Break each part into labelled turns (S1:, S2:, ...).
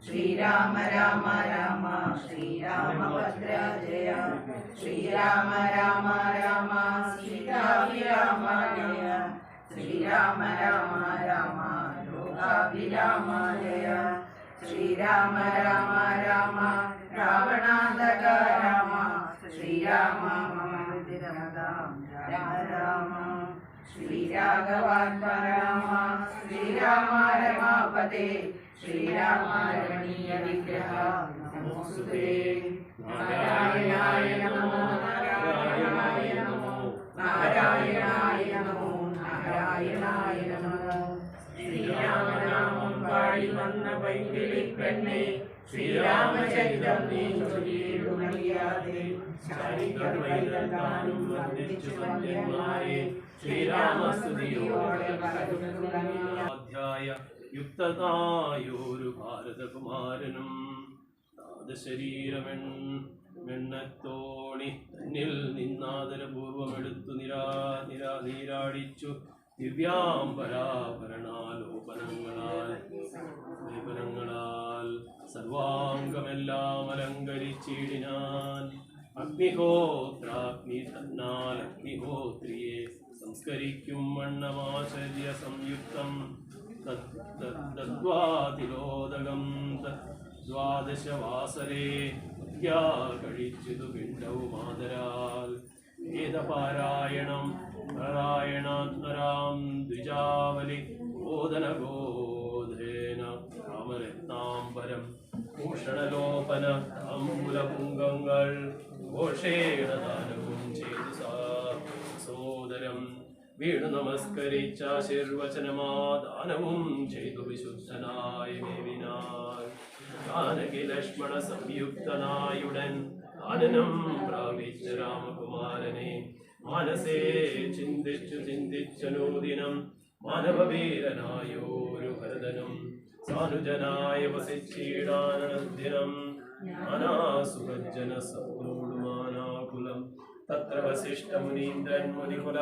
S1: ശ്രീരാമ രാമ രാമ ശ്രീരാമഭദ്ര ജയ ശ്രീരാമ രാമ രാമ സീതാഭിരാമ ജയ ശ്രീരാമ രാമ രാമ ലോകാഭിരാമ ജയ ശ്രീരാമ രാമ രാമ രാവണാന്തക രാമ ശ്രീരാമ മമ ഹൃദിരമതാം രാമ രാമ ശ്രീരാഘവാത്മ രാമ ശ്രീരാമ രമാപതേ ശ്രീരാമ രമണീയ വിഗ്രഹ നമോസ്തുതേ നാരായണായ നമോ നാരായണായ നമോ നാരായണായ നമോ നാരായണായ നമോ ശ്രീരാമനാമം പാടി വന്ന പൈങ്കിളി പെണ്ണെ ശ്രീരാമചരിതം നീ ചൊല്ലിയിടുമറിയാതെ ശാരികവൈദാനം വർദ്ധിച്ചു വന്യന്മാരെ ശ്രീരാമസ്തുതിയോടെ അധ്യായ യുക്തനായൊരു ഭാരതകുമാരനും നാദശരീരമെണ്ണത്തോണി തന്നിൽ നിന്നാദരപൂർവമെടുത്തു നീരാടിച്ചു ദിവ്യാംബരാഭരണാലോപനങ്ങളാൽ സർവാംഗമെല്ലാം അലങ്കരിച്ചിടിനാൻ അഗ്നിഹോത്രാഗ്നി തന്നാൽ അഗ്നിഹോത്രിയെ സംസ്കരിക്കും വണ്ണമാചര്യ സംയുക്തം തദ്വാതിലോദകം ദ്വാദശവാസരേ കഴിച്ചതു പിണ്ടവുമാദരാൽ വേദപാരായണം നാരായണാത്മരാം ദ്വിജാവലി ഓദനഗോധേന രാമരത്നാംബരം ഭൂഷണലോപന താംബുലപുങ്കങ്ങൾ ഘോഷേണ ദാനവും ചെയ്തു സോദരം വീണു നമസ്കരിച്ചാശീർവചനമാദാനവും ചെയ്തു വിശുദ്ധനായ മേവിനാൾ ജാനകി ലക്ഷ്മണ സംയുക്തനായുടൻ ആനനം പ്രാപിച്ച രാമകുമാരനെ മനസ്സേ ചിന്തിച്ചനൂദിനം മാനവവീരനായോരു ഭരതനും സാനുജനായ വസിച്ചിടാനദിനം നാനാസുഖജന സൗരോടുമാനാകുലം തത്ര വസിഷ്ഠമുനീന്ദ്രൻ മുനികുല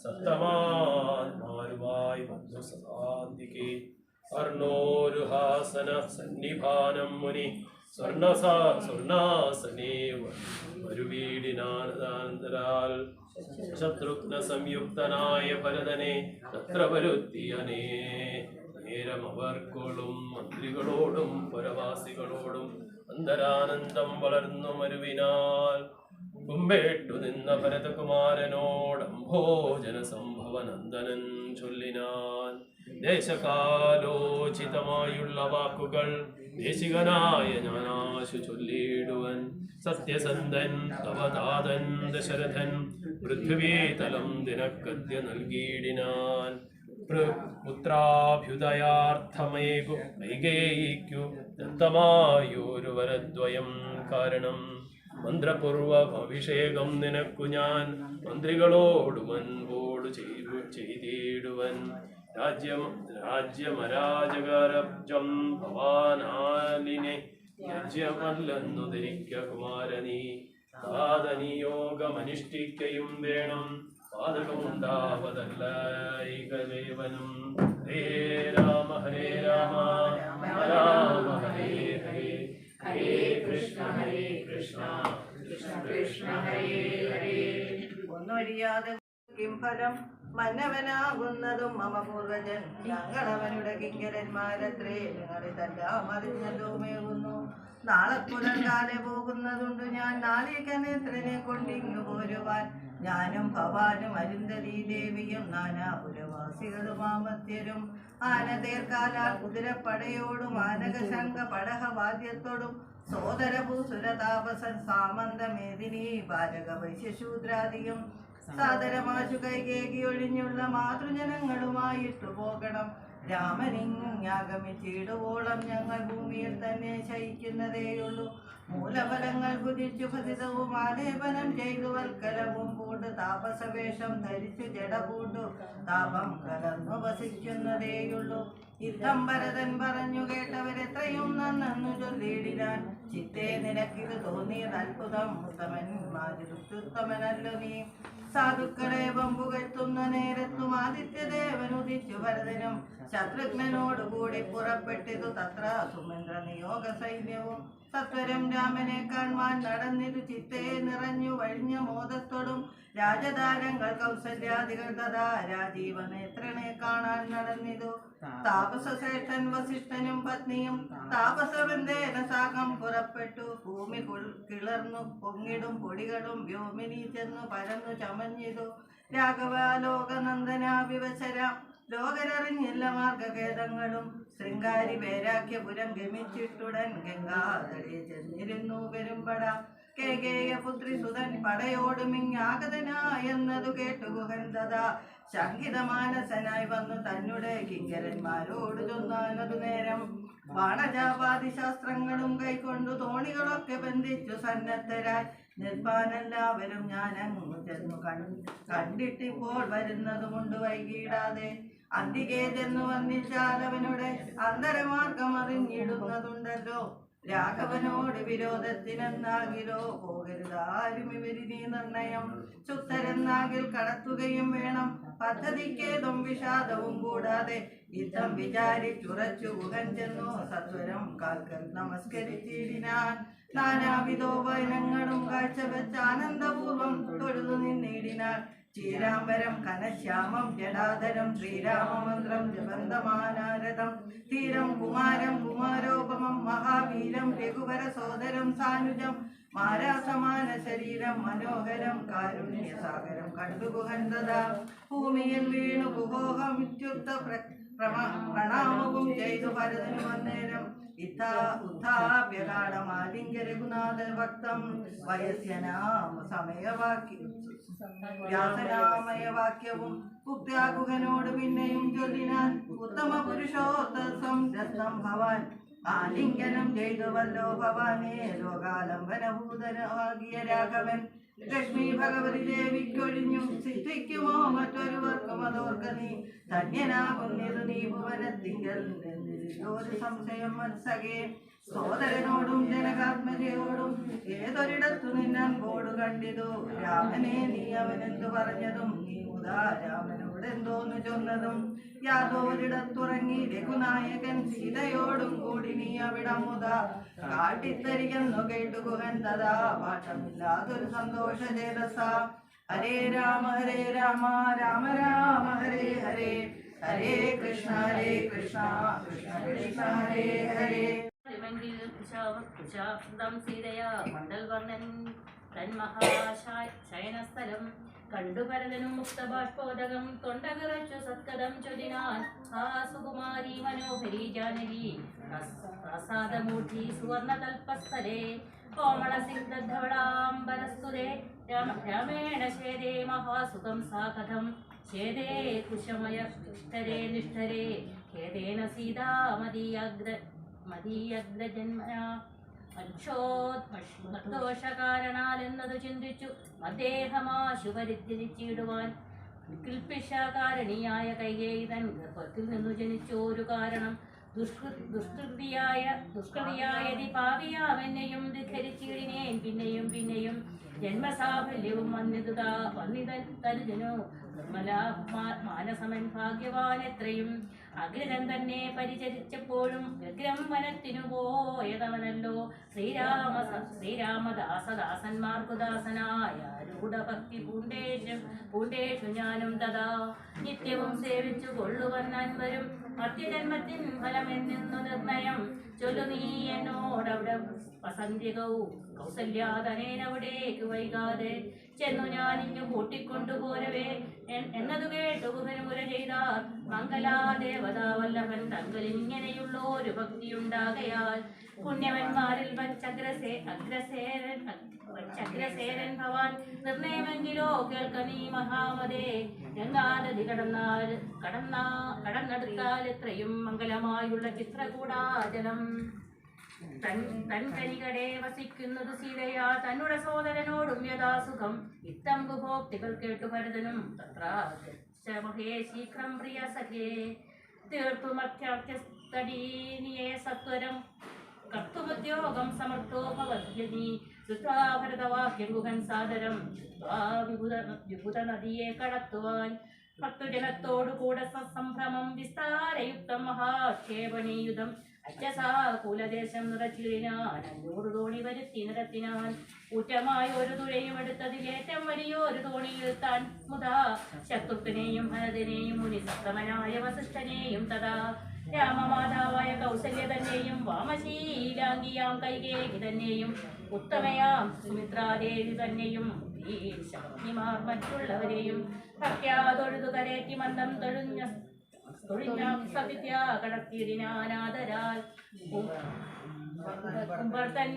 S1: സത്തമാന്മാരുമായി വന്നു സദാന്തികേ സ്വർണോരുഹാസന സന്നിഭാനം മുനി സ്വർണാസനേ വരുവീടിനാനന്ദരാൽ ശത്രുഘ്ന സംയുക്തനായ ഭരതനെ തത്ര വരുത്തിയനേ നേരമവർക്കോളും മന്ത്രികളോടും പുരവാസികളോടും അന്തരാനന്ദം വളർന്നു മരുവിനാൽ കുമ്പേട്ടു നിന്ന ഭരതകുമാരനോടംഭോജന സംഭവനന്ദനൻ ചൊല്ലിനാൻ ദേശകാലോചിതമായുള്ള വാക്കുകൾ ദേശികനായ ഞാനാശു ചൊല്ലിടുവൻ സത്യസന്ധൻ തവതാതൻ ദശരഥൻ പൃഥ്വീതലം ദിനക്കദ്യ നൽകിയിടിനാൻ പുത്രാഭ്യുദയാർത്ഥമേകു വൈകേയിക്കു ദത്തമായൊരു വരദ്വയം കാരണം മന്ത്രപൂർവ അഭിഷേകം നിനക്കു ഞാൻ മന്ത്രികളോടു മുൻപോടു ചെയ്തിടുവൻ രാജ്യമരാജകരബ്ജം ഭവാനാലിനെ യജ്യമല്ലെന്നു ധരിക്ക കുമാരനീ സാധനിയോഗമനുഷ്ഠിക്കയും വേണം പാതകമുണ്ടാവതല്ലൈകദേവനും ഹരേ രാമ രാമ രാമ ഹരേ ഹരേ ഹരേ കൃഷ്ണ കൃഷ്ണ കൃഷ്ണ ഹരേ ഹരേ ഒന്നൊഴിയാതെ കിംഫലം മന്നവനാകുന്നതും മമ പൂർവജൻ ഞങ്ങളവനുടെ കിങ്കരന്മാരത്രേ നിങ്ങളിതെല്ലാം അറിഞ്ഞതുമേകുന്നു നാളെ പുലർകാലെ പോകുന്നതുണ്ട് ഞാൻ നാളികനേത്രനെ കൊണ്ടിങ്ങു പോരുവാൻ ഞാനും ഭവാനും അരുന്ധതി ദേവിയും നാനാപുരവാസികളും ആമത്യരും ആനതേർക്കാലാൽ കുതിരപ്പടയോടും ആനകശങ്ക പടഹവാദ്യത്തോടും സോദരഭൂസുരതാപസൻ സാമന്തമേദിനി ബാലക വൈശ്യശൂദ്രാദിയും സാദരമാശു കൈകേകി ഒഴിഞ്ഞുള്ള മാതൃജനങ്ങളുമായിട്ടു പോകണം രാമനിങ്ങാഗമിച്ചിടുവോളം ഞങ്ങൾ ഭൂമിയിൽ തന്നെ ശയിക്കുന്നതേയുള്ളൂ മൂലഫലങ്ങൾ ഭുജിച്ചു ഫലിതവും ആലേപനം ചെയ്തു വൽക്കലവും പൂണ്ട് താപസവേഷം ധരിച്ചു ജടപൂണ്ടു താപം കലർന്നു വസിക്കുന്നതേയുള്ളൂ യുദ്ധം ഭരതൻ പറഞ്ഞു കേട്ടവരെത്രയും നന്നു ചൊല്ലിയിടാൻ ചിത്തേ നിനക്കിത് തോന്നിയത് അത്ഭുതം ഉത്തമന്മാരുത്തമനല്ലോ നീ സാധുക്കളെ വമ്പുകെത്തുന്ന നേരത്തും ആദിത്യദേവൻ ഉദിച്ചു ഭരതനും ശത്രുഘ്നോടുകൂടി പുറപ്പെട്ടിതു തത്ര സുമേന്ദ്ര നിയോഗ സൈന്യവും സത്വരം രാമനെ കാണുവാൻ നടന്നിതു ചിത്തേ നിറഞ്ഞു വഴിഞ്ഞ മോദത്തോടും രാജധാരങ്ങൾ കൗസല്യാദികൾ തഥാ രാജീവ നേത്രനെ കാണാൻ നടന്നിതു താപസശ്രേഷ്ഠൻ വസിഷ്ഠനും പത്നിയും താപസവൃന്ദേന സാകം പുറപ്പെട്ടു ഭൂമി കിളർന്നു പൊങ്ങിടും പൊടികളും വ്യോമിനി ചെന്നു പരന്നു ചമഞ്ഞിതു രാഘവാലോകനന്ദന വിവശര ലോകരറിഞ്ഞില്ല മാർഗഭേദങ്ങളും ശൃംഗാരി പേരാഖ്യപുരം ഗമിച്ചിട്ടുടൻ ഗംഗാതടേ ചെന്നിരുന്നു പെരുമ്പട കേകേയ പുത്രി സുതൻ പടയോടുമിങ്ങാഗതനായെന്നതു കേട്ടു ഗുഹൻ തഥാ ശങ്കിതമാനസനായി വന്നു തന്നുടെ കിങ്കരന്മാരോട് ചൊന്നാനതു നേരം വാണജാപാതി ശാസ്ത്രങ്ങളും കൈക്കൊണ്ടു തോണികളൊക്കെ ബന്ധിച്ചു സന്നദ്ധരായി നിർപ്പാനെല്ലാവരും ഞാനങ്ങു ചെന്നു കണ്ടിട്ടിപ്പോൾ വരുന്നതുകൊണ്ട് വൈകിടാതെ അന്തികേ ചെന്നു വന്നിച്ചാലവനുടെ അന്തരമാർഗം അറിഞ്ഞിടുന്നതുണ്ടല്ലോ രാഘവനോട് വിരോധത്തിനെന്നാകിലോ പോകരുതാരും ഇവരിനി നിർണയം ചുത്തരെന്നാകിൽ കടത്തുകയും വേണം പദ്ധതിക്കേതും വിഷാദവും കൂടാതെ യുദ്ധം വിചാരിച്ചുറച്ചു ഗുഹൻ ചെന്നു സത്വരം കാൽക്കൽ നമസ്കരിച്ചിടിനാൻ നാനാവിധോപനങ്ങളും കാഴ്ചവെച്ച് ആനന്ദപൂർവം തൊഴുതു നിന്നിടിനാൻ ശ്രീരാംബരം കനശ്യാമം ജടാധരം ശ്രീരാമമന്ത്രം ജപന്തമാനാരദം ധീരം കുമാരം കുമാരോപമം മഹാവീരം രഘുവര സോദരം സാനുജം മാരാസമാന ശരീരം മനോഹരം കാരുണ്യസാഗരം കണ്ടു ഗുഹന്തതാ ഭൂമിയിൽ വീണു കുഹോഹം ഇത്യുക്ത പ്രണാമവും ചെയ്തു ഭരതനു അന്നേരം ഉത്ഥാപ്യകാഠമാലിംഗ്യ രഘുനാഥ ഭക്തം വയസ്യനാമ വ്യാസനാമയവാക്യവും കുപ്യാഗുഹനോട് പിന്നെയും ചൊല്ലിനാൻ ഉത്തമ പുരുഷോത്തം രസം ഭവാൻ ആലിംഗനം ചെയ്തുവല്ലോ ഭവാനേ ലോകാലംബനഭൂതനാകിയ രാഘവൻ ലക്ഷ്മി ഭഗവതി ദേവിക്കൊഴിഞ്ഞു സിദ്ധിക്കുമോ മറ്റൊരുവർക്കും അതോർക്ക നീ ധന്യനാകുന്നിതു നീ ഭുവനത്തിങ്കൽ ഒരു സംശയം മത്സകേ സോദരനോടും ജനകാത്മജയോടും ഏതൊരിടത്തു നിന്നൻപോടു കണ്ടിതു രാമനെ നീ അവനെന്തു പറഞ്ഞതും നീ മുതാ രാമനോട് എന്തോന്നു ചൊന്നതും യാതൊരിടത്തുറങ്ങി രഘുനായകൻ സീതയോടും കൂടി നീ അവിടം മുതാ കാട്ടിത്തരികെന്നു കേട്ടു ഗുഹൻ തഥാ പാഠമില്ലാതൊരു സന്തോഷചേതസ ഹരേ രാമ രാമ രാമ ഹരേ ഹരേ ഹരേ കൃഷ്ണ കൃഷ്ണ കൃഷ്ണ ഹരേ ഹരേ സീതയാ മണ്ഡൽ വർണ്ണൻ തന്മഹാശയനസ്ഥലം കണ്ടു ഭരതനും മുക്തബാഷ്പോദകം തൊണ്ടകിറച്ചു സത്കഥം ചൊല്ലിനാൻ ആ സുകുമാരി മനോഹരി ജാനകി പ്രസാദമൂർത്തി സുവർണതൽപസ്ഥലേ കോമളസിംഹധവളാംബരസ്തുതേ രാമേണ ശേദേ മഹാസുഖം സാ കഥം ശേദേ കുശമയ നിഷ്ഠരേ ഖേദേന സീതാ മദീയഗ്രജന്മനാ ദോഷകാരണാലെന്നതു ചിന്തിച്ചു അദ്ദേഹമാശു പരിത്യജിച്ചിടുവാൻ കിൽപ്പിഷകാരണിയായ കൈകേയി തൻ ഗർഭത്തിൽ നിന്നു ജനിച്ചോരു കാരണം ദുഷ്കൃതിയായതി പാപിയാമെന്നെയും ധിഖരിച്ചിടിനേൻ പിന്നെയും പിന്നെയും ജന്മസാഫല്യവും വന്നിതൻ തനുജനോ നിർമ്മല മാനസമൻ ഭാഗ്യവാൻ എത്രയും അഗ്രഹം തന്നെ പരിചരിച്ചപ്പോഴും വ്യഗ്രം വനത്തിനു പോയതവനല്ലോ ശ്രീരാമദാസദാസന്മാർക്കു ദാസനായ രൂഢഭക്തി പൂണ്ടേഷു ഞാനും തഥാ നിത്യവും സേവിച്ചു കൊള്ളുവൻ നന്മരും മധ്യജന്മത്തിൻ ഫലമെന്നു നിർണയം ചൊല്ലു നീ എന്നോടവിടെ വസന്തികവും കൗസല്യാതനേനവിടേക്ക് വൈകാതെ ചെന്നു ഞാൻ ഇഞ്ഞു കൂട്ടിക്കൊണ്ടുപോരവേ എന്നതു കേട്ടു ഗുഹനുമുര ചെയ്താൽ മംഗലാദേവതാവല്ലഭൻ തങ്ങളിൽ ഇങ്ങനെയുള്ളൊരു ഭക്തിയുണ്ടാകയാൽ പുണ്യവന്മാരിൽ അഗ്രസേരൻ ഭവാൻ നിർണയമെങ്കിലോ കേൾക്ക നീ മഹാമതേ ഗംഗാനദി കടന്നെടുത്താൽ എത്രയും മംഗലമായുള്ള ചിത്രകൂടാചലം തൻകനികടെ വസിക്കുന്നത് സീതയാ തന്നുടെ സോദരനോടും യഥാസുഖം ഇത്തം ഭോക്തികൾ കേട്ടു ഭരതനും തത്രേ ശീഘ്രം പ്രിയ സഖേ തീർത്തുമത്യാർത്ഥ്യസ്തടീനിയേ സത്വരം കർത്തുമുദ്യോഗം സമർത്ഥോ ഭവദ്യനി ഭരതവാക്യം ഗുഹൻ സാദരം വിഭുത നദിയെ കടത്തുവാൻ ഭക്തജനത്തോടുകൂടെ സംഭ്രമം വിസ്താരയുക്തം മഹാക്ഷേപണീയുധം അച്ഛസാ കുലദേശം നിറച്ചിടിനാൻ 500 തോണി വരുത്തി നിരത്തിനാൻ ഊറ്റമായ ഒരു തുഴയും എടുത്തതിലേറ്റം വലിയൊരു തോണിയിൽ താൻ മുതാ ശത്രുഘ്നെയും ഭരതനെയും മുനിസത്തമനായ വസിഷ്ഠനെയും തഥാ രാമമാതാവായ കൗസല്യ തന്നെയും വാമശീലാംഗിയാം കൈകേയി തന്നെയും ഉത്തമയാം സുമിത്രാദേവി തന്നെയും ശക്തിമാർ മറ്റുള്ളവരെയും ഭക്യാ തൊഴുതു കരേറ്റി മന്ദം തൊഴിഞ്ഞ സവിദ്യ കടത്തിയിടിനാനാദരാൽ കുമ്പർത്തൻ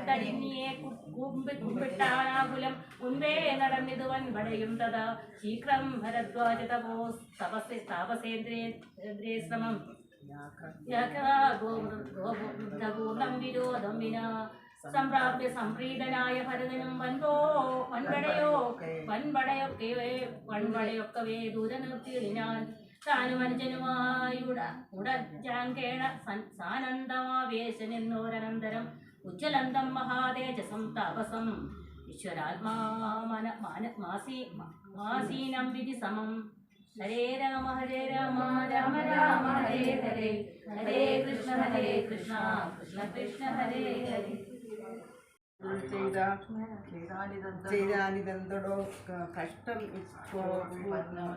S1: കരിഞ്ഞിയെ കുമ്പിട്ടാനാകുലം മുൻപേ നടന്നിതു വൻപടയും തഥാ ശീഘ്രം ഭരദ്വാജ താപസേന്ദ്രേ ശ്രമം പൂർണ്ണം വിരോധം വിനാ സംപ്രാപ്യ സംപ്രീതനായ ഭരതനും വൻപടയൊക്കവേ ദൂരെ നിർത്തിയിടിനാൻ താനും അനുജനുമായുടജാങ്കേണ സാനന്ദമാവേശനെന്നോരനന്തരം ഉജ്ജ്വലന്തം മഹാതേജസം താപസം ഈശ്വരാത്മാസീനം വിധി സമം ഹരേ രാമ രാമ രാമ ഹരേ ഹരേ ഹരേ കൃഷ്ണ കൃഷ്ണ കൃഷ്ണ ഹരേ ഹരേ
S2: ചെയ്താനിതെന്തടോ കഷ്ടം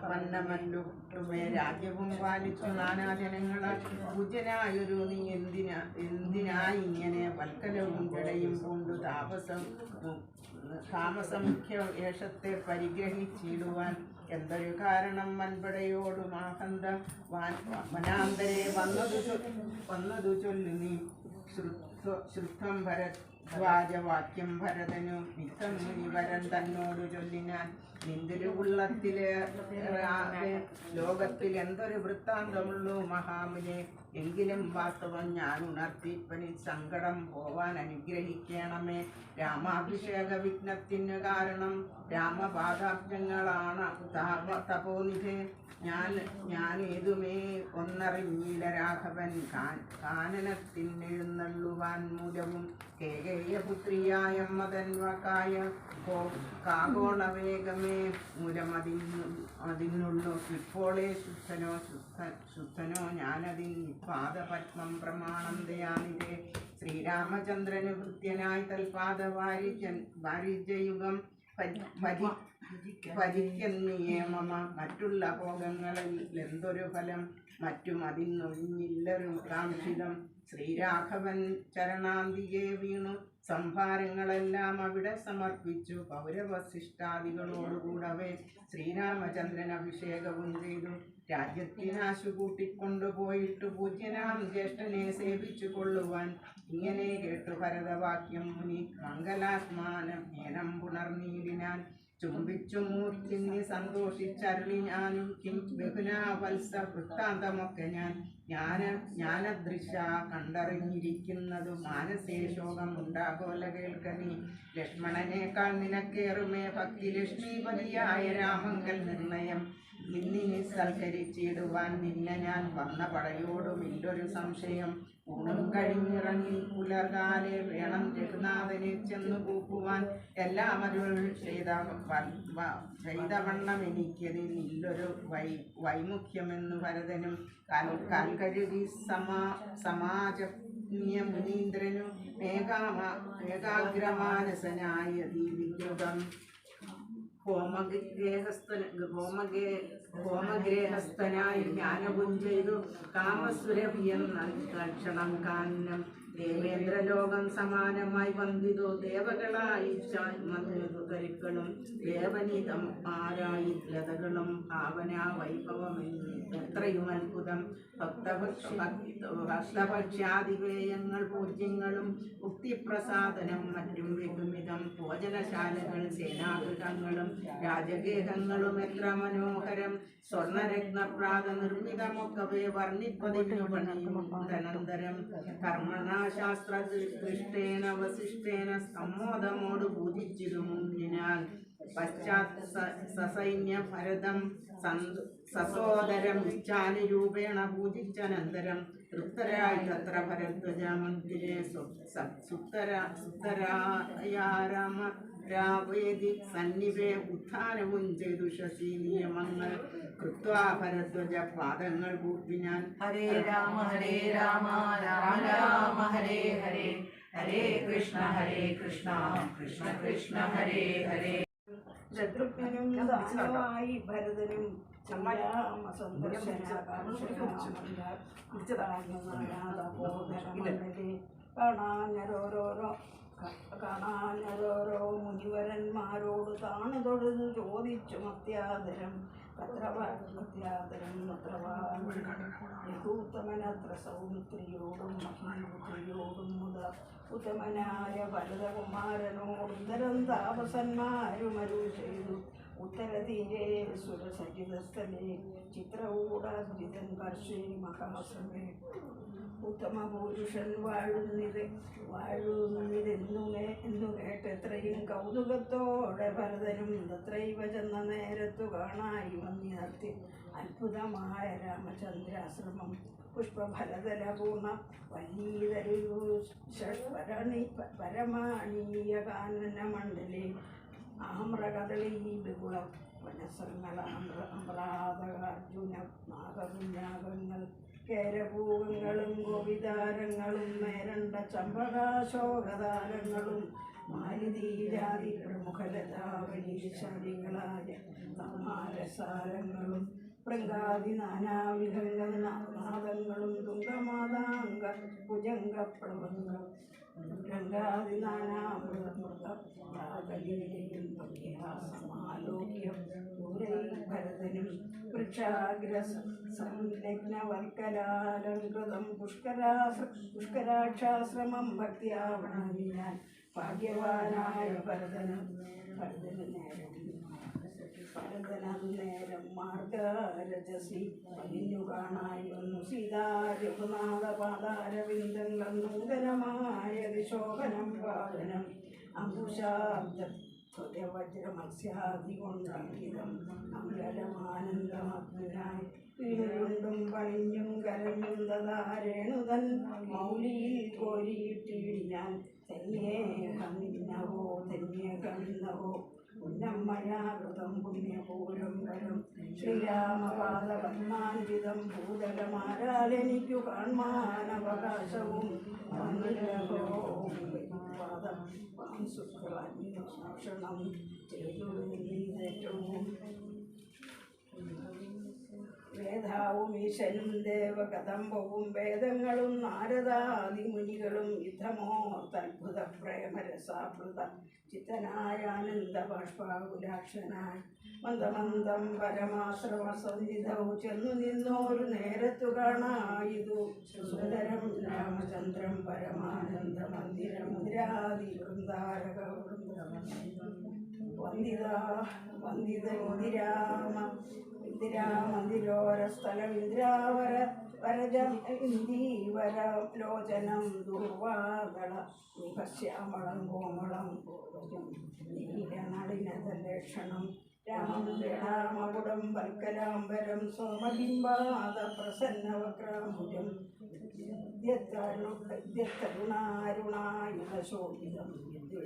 S2: വന്നമല്ലുമേ രാജ്യവും പാലിച്ചു നാനാജനങ്ങളാൽ പൂജനായൊരു നീ എന്തിനായി ഇങ്ങനെ വൽക്കലവും വിടയും കൊണ്ടു താമസമുഖ്യ വേഷത്തെ പരിഗ്രഹിച്ചിടുവാൻ എന്തൊരു കാരണം വൻപടയോടും ആഹന്ത വനാന്തരെ വന്നതു ചൊല്ലു നീ ശ്രുതം ഭരദ്വാജവാക്യം ഭരതനു മിത്തം മുനിവരൻ തന്നോട് ചൊല്ലിനാൻ നിന്തൊരു ഉള്ളത്തിലെ ലോകത്തിൽ എന്തൊരു വൃത്താന്തമുള്ളൂ മഹാമുനെ എങ്കിലും വാസ്തവം ഞാൻ ഉണർത്തിപ്പനി സങ്കടം പോവാൻ അനുഗ്രഹിക്കണമേ രാമാഭിഷേക വിഘ്നത്തിന് കാരണം രാമപാദാബ്ജങ്ങളാണ് തപോനിധേ ഞാൻ ഏതുമേ ഒന്നറിഞ്ഞില്ല രാഘവൻ കാനനത്തിനെഴുന്നള്ളുവാൻ മൂലവും കേകേയപുത്രിയായ മദൻവകായ കാകോളവേഗമേ മൂലമതിനുള്ളു ഇപ്പോളേ ശുദ്ധനോ ഞാനതിൻ പാദപത്മം പ്രമാണം ദയാനിതേ ശ്രീരാമചന്ദ്രന് ഭൃത്യനായി തൽപാദ വാരിജയുഗം ഭജിക്കുന്നേ മമ മറ്റുള്ള ഭോഗങ്ങളിൽ എന്തൊരു ഫലം മറ്റും അതിനൊഴിഞ്ഞില്ലൊരു കാംക്ഷിതം ശ്രീരാഘവൻ ചരണാന്തികെ വീണു സംഭാരങ്ങളെല്ലാം അവിടെ സമർപ്പിച്ചു പൗരവശിഷ്ടാദികളോടുകൂടവേ ശ്രീരാമചന്ദ്രൻ അഭിഷേകവും ചെയ്തു രാജ്യത്തിനാശു കൂട്ടിക്കൊണ്ടുപോയിട്ട് പൂജ്യനാം ജ്യേഷ്ഠനെ സേവിച്ചു കൊള്ളുവാൻ ഇങ്ങനെ കേട്ടു ഭരതവാക്യം മുനി മംഗലാത്മാനം ഏനം പുണർനീടിനാൻ ചുംബിച്ചു മൂർത്തിന്നി സന്തോഷിച്ചരുളി ഞാനും കിം ബഹുനാ വത്സ വൃത്താന്തമൊക്കെ ജ്ഞാനദൃശ കണ്ടറിഞ്ഞിരിക്കുന്നതു മാനസേ ശോകം ഉണ്ടാകോല കേൾക്കണി ലക്ഷ്മണനേക്കാൾ നിനക്കേറുമേ ഭക്തി ലക്ഷ്മീപതിയായ രാമങ്കൽ നിർണയം നിന്നിനെ സൽക്കരിച്ചിടുവാൻ നിന്നെ ഞാൻ വന്ന പടയോടുമില്ലൊരു സംശയം ഊണും കഴിഞ്ഞിറങ്ങി പുലർകാലെ വേണം രഘുനാഥനെ ചെന്നു കൂപ്പുവാൻ എല്ലാം അരുൾ ചെയ്തവണ്ണം എനിക്കതിൽ ഇല്ലൊരു വൈമുഖ്യമെന്നു ഭരതനും കാൽകഴുകി സമാജ മുനീന്ദ്രനു ഏകാഗ്രമാനസനായ ദീപികൃതം ഹോമഗ്രേഹസ്ഥനായി ജ്ഞാനവും ചെയ്തു കാമസുരഭിയം തൽക്ഷണം കാനം ദേവേന്ദ്രലോകം സമാനമായി വന്ദിതു ദേവകളായി മഞ്ഞു തരിക്കളും ദേവനിതം ആരായി ലതകളും ഭാവനാ വൈഭവമെന്ന് എത്രയും അത്ഭുതം ഭക്തഭക്ഷ്യാദിവേയങ്ങൾ പൂജ്യങ്ങളും മുക്തിപ്രസാദനം മറ്റും ബഹുമിതം ഭോജനശാലകൾ സേനാഗൃഹങ്ങളും രാജഗേഹങ്ങളും എത്ര മനോഹരം സ്വർണരത്നപ്രാത നിർമ്മിതമൊക്കവേ വർണ്ണിപ്പതിനു പണിയും തനന്തരം കർമ്മണാശാസ്ത്രദൃഷ്ടേന വസിഷ്ഠേന സമ്മോദമോട് പൂജിച്ചിരു മുന്നിനാൽ പശ്ചാത് സസൈന്യ ഭരതം സസോദരം ഇച്ഛാനുരൂപേണ പൂജിച്ചനന്തരം തൃപ്തരായി തത്ര ഭരദ്വജമന്ദിരേ സുത്തരായാരാമരാവേദി സന്നിവേ ഉത്ഥാനവും ചെയ്തു ശശി നിയമങ്ങൾ കൃത്വാ ഭരദ്വജ പാദങ്ങൾ കൂപ്പി ഞാൻ
S3: ഹരേ രാമ രാമ രാമ ഹരേ ഹരേ ഹരേ കൃഷ്ണ കൃഷ്ണ കൃഷ്ണ ഹരേ ഹരേ.
S2: ശത്രുഘ്നും ദാനമായി ഭരതനും കാണാഞ്ഞരോരോ മുനിവരന്മാരോട് താണു തൊഴുതു ചോദിച്ചു മത്യാദരം യഹൂത്തമനത്ര സൗമിത്രിയോടും മഹീപുത്രിയോടും മുത ഉത്തമനായ ഭരതകുമാരനോടുത്തരം താപസന്മാരുമരു ചെയ്തു ഉത്തരതീരെ സുരസജിതസ്ഥലേ ചിത്രകൂടാജിതൻ വർഷേ മഹാശ്രമേ ഉത്തമ പുരുഷൻ വാഴുന്നിതെന്നു കേട്ടെത്രയും കൗതുകത്തോടെ ഭരതനും തത്രൈവ ചെന്ന നേരത്തു കാണായി വന്നി അത്ഭുതമായ രാമചന്ദ്രാശ്രമം പുഷ്പഫലതലപൂർണ്ണ വല്ലീതരു പരമാണീയ കാനനമണ്ഡലേ ആമ്രകദളീ ബഹുള വനസങ്ങളാമ്രാതകാർജുന നാഗപുണ്യാകങ്ങൾ കേരപൂകങ്ങളും ഗോപിതാരങ്ങളും നേരണ്ട ചമ്പകാശോകതാരങ്ങളും മാരുതീരാതി പ്രമുഖലതാവലീശാലികളായ സമാരസാരങ്ങളും പ്രംഗാദി നാനാവിധനാദങ്ങളും തുങ്കമാതാംഗ ഭുജംഗപ്ലവങ്ങൾ രംഗാദി നാനാമൃതമൃതലീലയും സമാലോക്യം ഭരതനും വൃക്ഷാഗ്ര സംലഗ്നവൽക്കലാലങ്കൃതം പുഷ്കരാക്ഷാശ്രമം ഭക്തിയാവണി ഞാൻ ഭാഗ്യവാനായ ഭരതനതു നേരം മാർഗരജസി പതിഞ്ഞു കാണായി വന്നു സീതാരഘുനാഥ പാദാരവിന്ദങ്ങൾ നൂതനമായ ശോഭനം പാദനം അംബുശാബ്ദ വജ്രമത്സ്യാദി കൊണ്ടം അമ്പലമാനന്ദമഗ്നായി വീണുകൊണ്ടും പണിഞ്ഞും കരഞ്ഞും തഥാരേണുതൻ മൗലിയിൽ കോരിയിട്ടിടിഞ്ഞാൻ തന്യേഹമിന്നവോ പുന്നമ്മയാകൃതം പുണ്യപൂരം വരും ശ്രീരാമപാദപത്മാൻവിതം ഭൂതലമാരാലെനിക്കു കാൺമാനവകാശവും ശോഷണം ചെയ്തു വേദാവും ഈശനും ദേവകദംബവും വേദങ്ങളും നാരദാദിമുനികളും യുദ്ധമോർത്തത്ഭുത പ്രേമരസാമൃത ചിത്തനായ ആനന്ദ ബാഷ്പാകുലാക്ഷനായി മന്ദമന്ദം പരമാശ്രമസന്നിധവും ചെന്നു നിന്നോരു നേരത്തു കാണായിതു സുന്ദരം രാമചന്ദ്രം പരമാനന്ദ മന്ദിരം മുദ്രാദി വൃന്ദാരക വന്ദിത ഇന്ദിരാമന്ദിരോരസ്ഥലമിന്ദ്രാവര വരജീവരലോചനം ദുർവാദള നിപശ്യാമളം കോമളം നീലനളിനതലക്ഷണം രാമം രാമകുടം വൽക്കലാംബരം സോമബിംബാദ പ്രസന്നവക്രാംബുജം രുണാരുണായുധശോഭിതം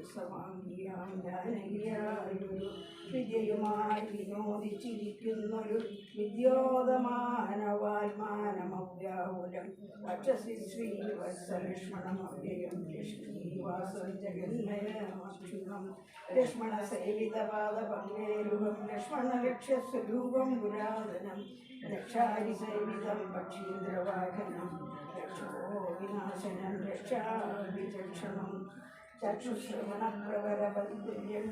S2: സമാംഗിയാം ജാനകിയായൊരു വിദ്യയുമായി വിനോദിച്ചിരിക്കുന്നൊരു വിദ്യോതമാനവാൽമാനമവ്യാകുലം വക്ഷസി ശ്രീവത്സലക്ഷ്മണമവ്യയം ലക്ഷ്മീവാസം ജഗന്മയമക്ഷുണം ലക്ഷ്മണസേവിതപാദപങ്കേരുഹം ലക്ഷ്മണലക്ഷ്യസ്വരൂപം പുരാതനം രക്ഷാരിസേവിതം പക്ഷീന്ദ്രവാഹനം രക്ഷോ വിനാശനം രക്ഷാവിചക്ഷണം ചക്ഷുശ്രവണപ്രവരവല്യം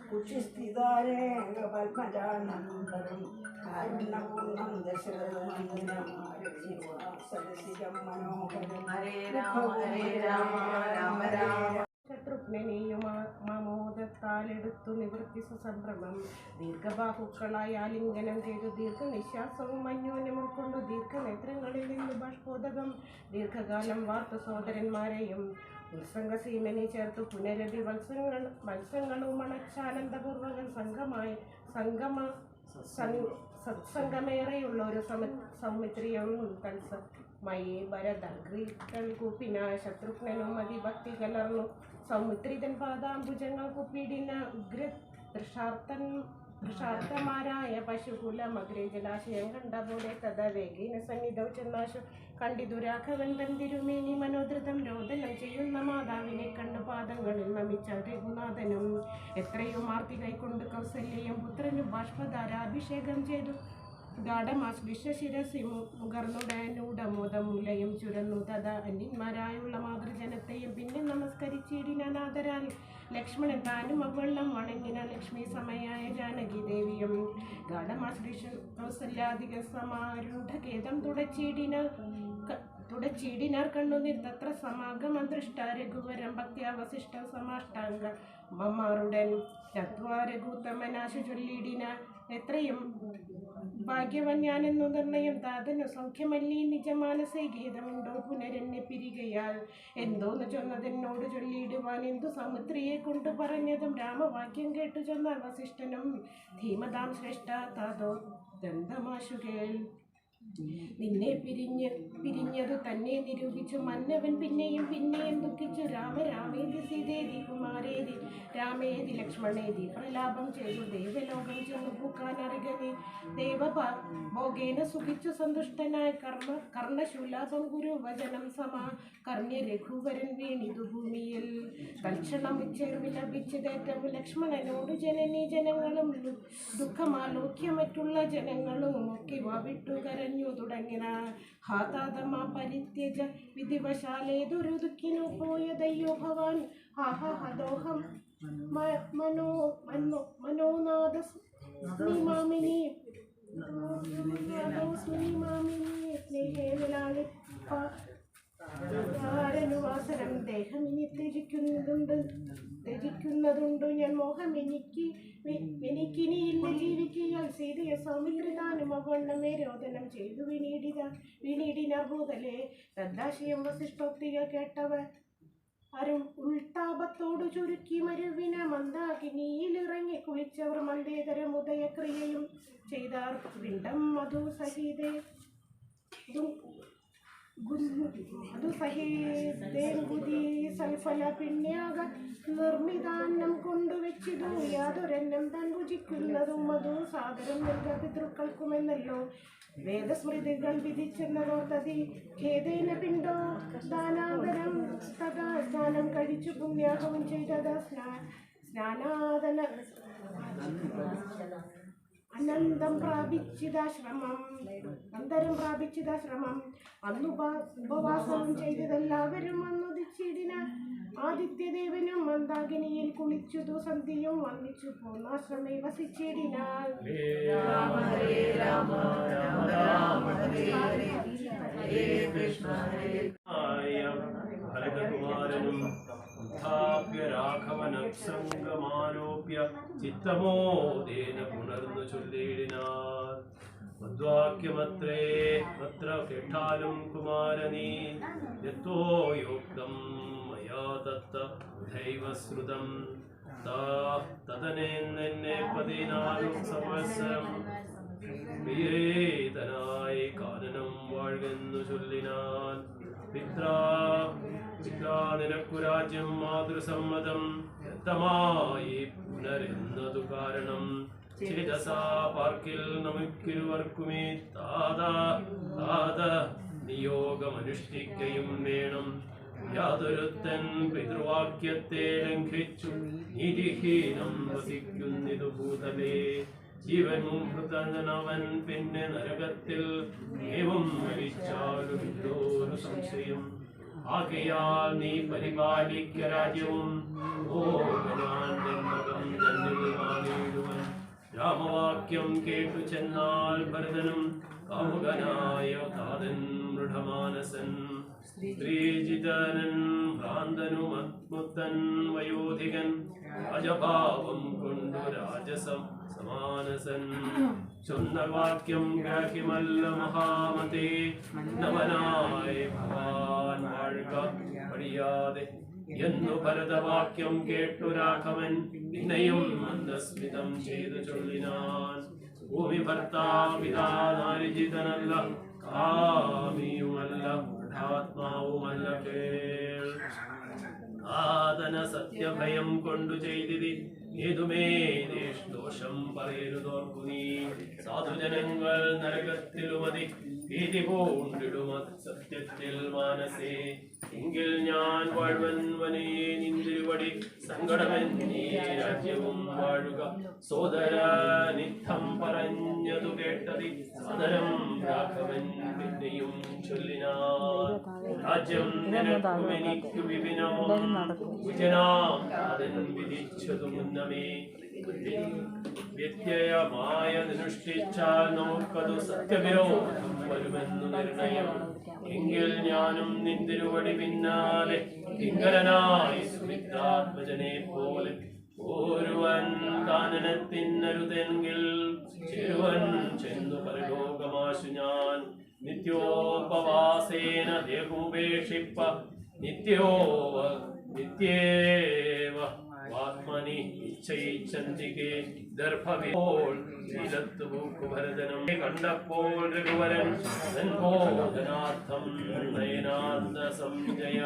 S2: കുക്ഷിസ്ഥിതാരേകപത്മജാനന്തരം കാരുണ്യപൂർണം ദശരഥനന്ദനമാരസികം മനോഹരം
S3: ഹരേ രാമ രാമ
S1: ശത്രുഘ്നെയുമാമോദത്താലെടുത്തു നിവൃത്തി സുസംഭ്രമം ദീർഘബാഹുക്കളായി ആലിംഗനം ചെയ്തു ദീർഘനിശ്വാസവും അന്യോന്യം ഉൾക്കൊണ്ടു ദീർഘനേത്രങ്ങളിൽ നിന്ന് ബാഷ്പോദകം ദീർഘകാലം വാർത്തു സോദരന്മാരെയും ഉത്സംഗസീമനി ചേർത്തു പുനരഭി മത്സ്യങ്ങളും അണച്ചാനന്ദപൂർവകം സത്സംഗമേറെയുള്ള ഒരു സൗമിത്രിയും
S4: മയേ ഭരതഗ്രീകൾ കൂപ്പിന ശത്രുഘ്നനും അതിഭക്തി കലർന്നു സൗമിത്രിതൻ പാദാംബുജങ്ങൾ കുപ്പിടിന ഉഗ്ര തൃഷാർത്ഥമാരായ പശുകുലമഗ്രേ ജലാശയം കണ്ട പോലെ തഥാ വേഗേന സന്നിധൗ ചെന്നാശു കണ്ടിതു രാഘവൻ തൻ തിരുമേനി മനോധൃതം രോദനം ചെയ്യുന്ന മാതാവിനെ കണ്ടു പാദങ്ങളിൽ നമിച്ച രഘുനാഥനും എത്രയോ മാർത്തി കൈക്കൊണ്ട് കൗസല്യയും പുത്രനും ബാഷ്പധാരാഭിഷേകം ചെയ്തു ഗാഠമാശ്ലിശിരസി മുകർന്നുടനൂടമോദം മുലയും ചുരന്നു തഥാ അന്യന്മാരായുള്ള മാതൃജനത്തെയും പിന്നെ നമസ്കരിച്ചിടിനാദരാൽ ലക്ഷ്മണൻ താനും അവെള്ളം വണങ്ങിന ലക്ഷ്മി സമയായ ജാനകി ദേവിയും ഗാഠമാശ്ലിഷ കൗസല്യാധിക സമാരൂഢഖേദം തുടച്ചിടിനാർ കണ്ണുനീർ തത്ര സമാഗമ ദൃഷ്ട രഘുവരം ഭക്തിയാവശിഷ്ട സമാഷ്ടാംഗ മമ്മാറുടൻ തത്വാ രഘുത്തമനാശു ചൊല്ലിടിന എത്രയും ഭാഗ്യവൻ ഞാനെന്നു നിർണയം താതനു സൗഖ്യമല്ലീ നിജമാനസേ ഗീതമുണ്ടോ പുനരെന്നെ പിരികയാൽ എന്തോന്ന് ചൊന്നതെന്നോട് ചൊല്ലിയിടുവാൻ എന്തു സമുദ്രിയെ കൊണ്ടു പറഞ്ഞതും രാമവാക്യം കേട്ടു ചൊന്നാൽ വസിഷ്ഠനും ധീമതാം ശ്രേഷ്ഠ താതോ ദന്തമാശു കേൾ നിന്നെ പിരിഞ്ഞതു തന്നെ നിരൂപിച്ചു മന്നവൻ പിന്നെയും ദുഃഖിച്ചു രാമേതി സീതേതി കുമാരേതി രാമേതി ലക്ഷ്മണേതി പ്രലാപം ചെയ്തു ദേവലോകം ചെന്നു പൂക്കാനറികനെ ദേവഭോഗേന സുഖിച്ചു സന്തുഷ്ടനായ കർണശൂലാപം ഗുരുവചനം സമാ കർണ്യ രഘുവരൻ വീണിതു ഭൂമിയിൽ തൽക്ഷണം വിലപിച്ചതേറ്റവും ലക്ഷ്മണനോട് ജനനീ ജനങ്ങളും ദുഃഖമാലോക്യ മറ്റുള്ള ജനങ്ങളും ഒക്കെ വിട്ടു കരഞ്ഞു തുടങ്ങിന ഹാതാതമ പരിത്യജ വിധിവശാലേതൊരു ദുഃഖിനു പോയതയ്യോ ഭവാൻ ഹാഹാഹദോഹം മനോനാദ സ്മിമാമിനി സ്നേഹേലാളിപ്പ ാരനുവാസരം ദേഹം ഇനി ത്യജിക്കുന്നതുണ്ടു ഞാൻ മോഹം എനിക്കിനിയില്ല ജീവിക്കയാൽ സീതയെ സൗമിത്രിതാനും അവണ്ണമേ രോദനം ചെയ്തു വിനീടിനാർ ഭൂതലേ തദ്ദാശയം വസിഷ്ഠോക്തിക കേട്ടവർ അരും ഉൾത്താപത്തോടു ചുരുക്കി മരുവിന മന്ദാകിനിയിലിറങ്ങി കുളിച്ചവർ മന്ദേതരം ഉദയക്രിയയും ചെയ്താർ പിണ്ടം മധു സഹിതേ ಅದು ಸಹಿದೇಂಗುದಿ ಸಲ್ಫಲ പിണ്യാക നിർമ്മിതാന്നം കൊണ്ടുവച്ചിതു യാതൊരെന്നം താൻ ഭുജിക്കുന്നതും മധു സാദരം പിതൃക്കൾക്കുമെന്നല്ലോ വേദസ്മൃതികൾ വിധിച്ചെന്നതോർത്തതി ഖേദേന പിണ്ടോ ദാനാദരം തഥാ സ്നാനം കഴിച്ചു പുണ്യാഹവും ചെയ്തത് സ്നാനാദന അനന്തരം പ്രാപിച്ചിതാശ്രമം അന്ന് ഉപവാസവും ചെയ്തതെല്ലാവരും അന്നുദിച്ചിടിന ആദിത്യദേവനും മന്ദാകിനിയിൽ കുളിച്ചതു സന്ധ്യയും വന്നിച്ചു പോന്നാശ്രമേ വസിച്ചിടിനാൽ
S5: ഭരതകുമാരനും രാഘവനപ്സംഗമാരോപ്യ ചിത്തമോദേന പുണർന്നു ചൊല്ലിടിനാർ മദ്വാക്യമത്രേ അത്ര കേട്ടാലും കുമാരനീ യത്തോ യോക്തം മയാ തത്ത ദൈവശ്രുതം തദനെന്നെ 14 സംവത്സരം പ്രിയേതനായി കാനനം വാഴ്കെന്നു ചൊല്ലിനാൻ പിത്രാ നിനക്കു രാജ്യം മാതൃസമ്മതം വ്യക്തമായി പുനരെന്നതു കാരണം ചേതസാ പാർക്കിൽ നമുക്കിരുവർക്കുമേ താത നിയോഗമനുഷ്ഠിക്കയും വേണം യാതൊരുത്തൻ പിതൃവാക്യത്തെ ലംഘിച്ചു നീതിഹീനം വസിക്കുന്നിതു ഭൂതലേ ജീവൻ മൃതനവൻ പിന്നെ നരകത്തിൽ ഏവം മരിച്ചാലും എന്തോരു സംശയം ആകയാൽ നീ പരിപാലിക്ക രാജ്യവും ഓടുവാൻ രാമവാക്യം കേട്ടു ചെന്നാൽ ഭരതനും കാമുകനായ താതൻ മൃഢമാനസൻ സ്ത്രീജിതനൻ ഭ്രാന്തനുമത്മുത്തൻ വയോധികൻ രാജഭാവം കൊണ്ടു രാജസം സമാനസൻ ചൊന്ന വാക്യം ഗ്രാഹ്യമല്ല മഹാമതേ നവനായ ഭവാൻ വാഴ്ക പടിയാതെ എന്നു ഭരതവാക്യം കേട്ടു രാഘവൻ പിന്നെയും മന്ദസ്മിതം ചെയ്തു ചൊല്ലിനാൻ ഭൂമി ഭർത്താപിതാരിജിതനല്ല കാമിയുമല്ല ആത്മാവുമല്ല കേൾ. ആദന സത്യഭയം കൊണ്ടു ചെയ്തിതി ഏതുമേ ദോഷം പറയരുതോർക്കു നീ. സാധുജനങ്ങൾ നരകത്തിലുമതി ഭീതി പൂണ്ടിടുമ സത്യത്തിൽ മാനസേ. എങ്കിൽ ഞാൻ വാഴ്വൻ വനേ നിന്തിരുവടി സങ്കടമെന്നീ രാജ്യവും വാഴുക. സോദര നിത്തം പറഞ്ഞതു കേട്ടതി സദരം രാഘവൻ പിന്നെയും ചൊല്ലിനാൻ. രാജ്യം നിനക്കുമെനിക്കു വിപിനവും വിജനാം താതൻ വിധിച്ചതു മുന്നമേ. വ്യത്യയമായതനുഷ്ഠിച്ചാൽ നമുക്കതു സത്യവിരോധം വരുമെന്നു നിർണയം. എങ്കിൽ ഞാനും നിന്തിരുവടി പിന്നാലെ കിങ്കരനായി സുമിത്രാത്മജനെ പോലെ ഒരുവൻ കാനനത്തിനരുതെങ്കിൽ ചേരുവൻ ചെന്നു പരലോകമാശു ഞാൻ. നിത്യോപവാസേന ദേഹമുപേക്ഷിപ്പ നിത്യേവ ആത്മനി ഇച്ഛയിച്ചന്തികെ ദർഭവിപ്പോൾ ഭരതനം കണ്ടപ്പോൾ രഘുവരൻ ബോധനാർത്ഥം നയനാർത്ഥ സംജയ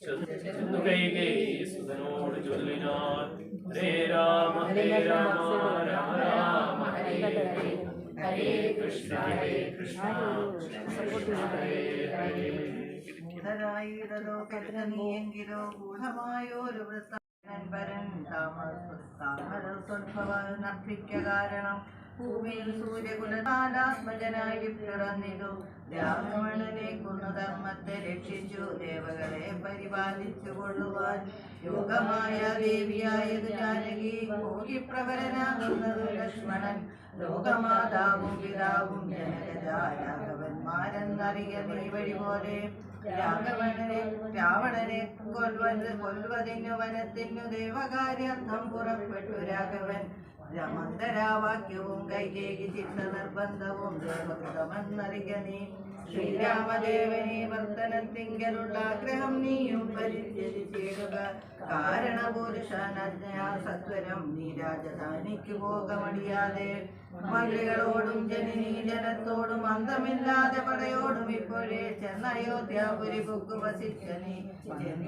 S5: ചെന്നു കൈകേ സുതനോട് ചൊല്ലിനാൻ. ഹരേ രാമ രാമ രാമ ഹരേ ഹരേ, ഹരേ കൃഷ്ണ കൃഷ്ണ ഹരേ ഹരേ.
S3: നീയെങ്കിലോ ഗൂഢമായോരു വൃത്തൻ താമരസ്വൽഭവനർപ്പിക്ക കാരണം ഭൂമിയിൽ സൂര്യകുലനാലാത്മജനായി പിറന്നിതു. രാവണനെ കൊന്നു ധർമ്മത്തെ രക്ഷിച്ചു ദേവകളെ പരിപാലിച്ചു കൊള്ളുവാൻ യോഗമായ ദേവിയായത് ജാനകി. ഭോഗിപ്രവരനാകുന്നത് ലക്ഷ്മണൻ ലോകമാതാവും പിതാവും ജനകരാഘവന്മാരെന്നറിയ നീ വഴി പോലെ. രാവണനെ കൊല്വതിനു വനത്തിനു ദേവകാര്യർത്ഥം പുറപ്പെട്ടു രാഘവൻ. മന്ദരാവാക്യവും കൈകേകി ചിത്ത നിർബന്ധവും ദേവകൃതമെന്നറിയ നീ. ശ്രീരാമദേവനെ വർത്തനത്തിങ്കലുള്ള ആഗ്രഹം നീയും പരിത്യജിച്ചിടുക. കാരണപുരുഷനജ്ഞയാ സത്വരം നീ രാജധാനിക്ക് പോകമടിയാതെ. മന്ത്രികളോടും ജനനീ ജനത്തോടും അന്തമില്ലാതെ പടയോടും ഇപ്പോഴേ ചെന്നയോധ്യാപുരി പൊക്കു വസിച്ച നീ.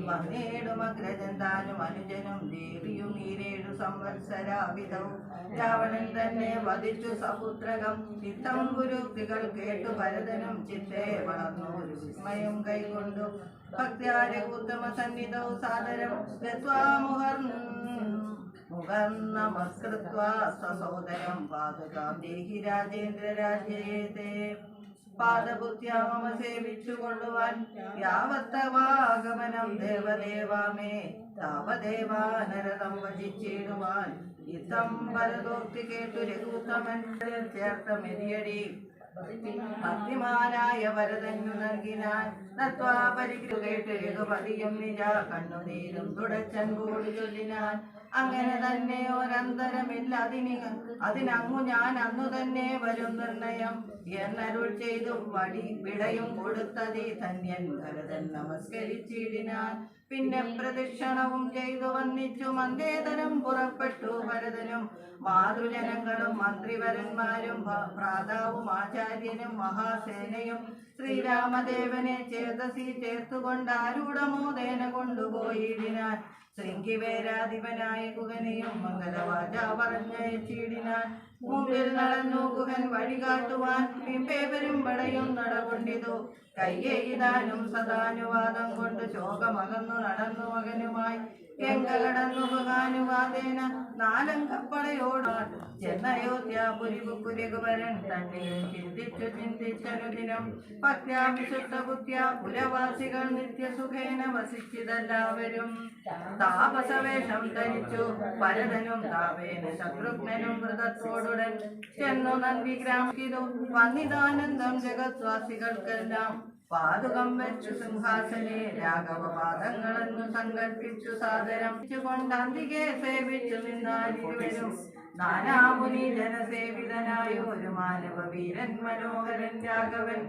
S3: വന്നേടും അഗ്രജൻ താനും അനുജനും ദേവിയും ഈ 7 സംവത്സരാവിധവും രാവണൻ തന്നെ വധിച്ചു സപുത്രകം. ചിത്തം ഗുരുക്തികൾ കേട്ടു ഭരതനും ചിത്തേ വളർന്നൊരു വിസ്മയം കൈകൊണ്ടു. ഭക്ത്യാരകൂത്തമ സന്നിധൗ സാദരം മുഖർനമസ്കൃത്വാ സസോദരം പാതുകാം ദേഹി രാജേന്ദ്ര രാജ്യത്തെ. പാദബുദ്ധ്യാ മമ സേവിച്ചു കൊള്ളുവാൻ യാവത്തവാഗമനം ദേവദേവാമേ താവദേവാനരതം വചിച്ചിടുവാൻ. യുദ്ധം ഭരതോക്തി കേട്ടു രഘുത്തമൻ ചേർത്ത മെതിയടി ഭക്തിമാനായ വരതന്നു നൽകിനാൻ. നത്വാ പരിഗ്രഹ കേട്ട് രഘുപതിയും നിജ കണ്ണുനീരും തുടച്ചൻ കൂടി ചൊല്ലിനാൻ. അങ്ങനെ തന്നെ ഒരന്തരമില്ല അതിനങ്ങു ഞാൻ അന്നു തന്നെ വരും നിർണയം എന്നരുൾ ചെയ്തു വിടയും കൊടുത്തതി ധന്യൻ ഭരതൻ നമസ്കരിച്ചിടിനാൻ. പിന്നെ പ്രദക്ഷിണവും ചെയ്തു വന്നിച്ചു മന്ദേതരം പുറപ്പെട്ടു ഭരതനും. മാതൃജനങ്ങളും മന്ത്രിവരന്മാരും ഭ്രാതാവും ആചാര്യനും മഹാസേനയും ശ്രീരാമദേവനെ ചേതസി ചേർത്തുകൊണ്ട് ആരൂഢമോദേന കൊണ്ടുപോയിടിനാൻ. ശൃംഗിവേരാധിപനായ ഗുഹനെയും മംഗലവാച പറഞ്ഞയച്ചിടിനാൻ. മുമ്പിൽ നടന്നു ഗുഹൻ വഴികാട്ടുവാൻ പിമ്പേ പെരുമ്പടയും നടകൊണ്ടിതു. കയ്യേയിതാനും സദാനുവാദം കൊണ്ട് ശോകമകന്നു നടന്നു മകനുമായി. ഗംഗകടന്നു ഗുഹാനുവാദേന 4 അങ്കപ്പടയോടാൻ ചെന്നയോധ്യാപുരിപുരകുവരൻ തന്നെയും ചിന്തിച്ചനുദിനം. ഭക്ത്യാവിശുദ്ധ ബുദ്ധ്യ പുരവാസികൾ നിത്യസുഖേന വസിച്ചതെല്ലാവരും. താപസവേഷം ധരിച്ചു ഭരതനും താവേന ശത്രുഘ്നനും വ്രതത്തോടുടൻ ചെന്നു നന്ദിഗ്രാമിതു. വന്നിതാനന്ദം ജഗത്വാസികൾക്കെല്ലാം പാതുകം വെച്ചു സിംഹാസനെ രാഘവപാദങ്ങളെന്നു സങ്കൽപ്പിച്ചു സാദരം കൊണ്ടന്തികെ സേവിച്ചു നിന്നാലിരുവരും. നാനാമുനി ജനസേവിതനായ ഒരു മാനവ വീരൻ മനോഹരൻ രാഘവൻ